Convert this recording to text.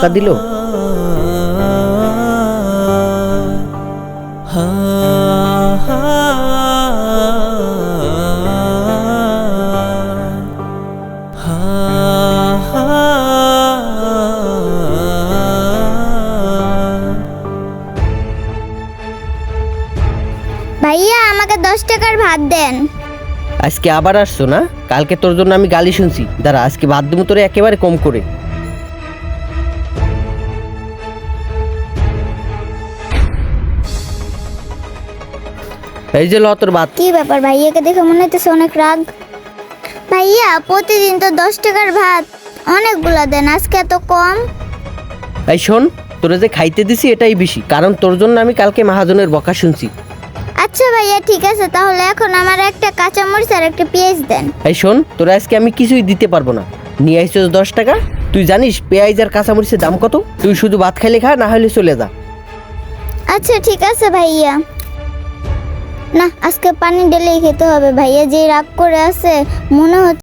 টাকা দিল। ভাইয়া আমাকে 10 টাকার ভাত দেন। আজকে আবার আসছো না? কালকে তোর জন্য আমি গালি শুনছি। দাঁড়া, আজকে ভাত দেবো তোরে একেবারে কম করে। এই যে ল তোর ভাত। কি ব্যাপার, ভাইয়াকে দেখে মনে হইতেছে অনেক রাগ। ভাইয়া প্রতিদিন তো 10 টাকার ভাত অনেকগুলা দেন, আজকে এত কম। এই শোন, তোরে যে খাইতে দিছি এটাই বেশি, কারণ তোর জন্য আমি কালকে মহাজনের বকা শুনছি। আচ্ছা ভাইয়া ঠিক আছে, তাহলে এখন আমার একটা কাঁচামরিচ আর একটা পেঁয়াজ দেন। এই শোন, তোরা আজকে আমি কিছুই দিতে পারবো না। নিয়ে আইসোস 10 টাকা। তুই জানিস পেঁয়াজ আর কাঁচামরিচের দাম কত? তুই শুধু ভাত খাইলে খা, না হলে চলে যা। আচ্ছা ঠিক আছে ভাইয়া। না, আজকে পানি ঢেলেই খেতে হবে। ভাইয়া যে রাগ করে আছে মনে হচ্ছে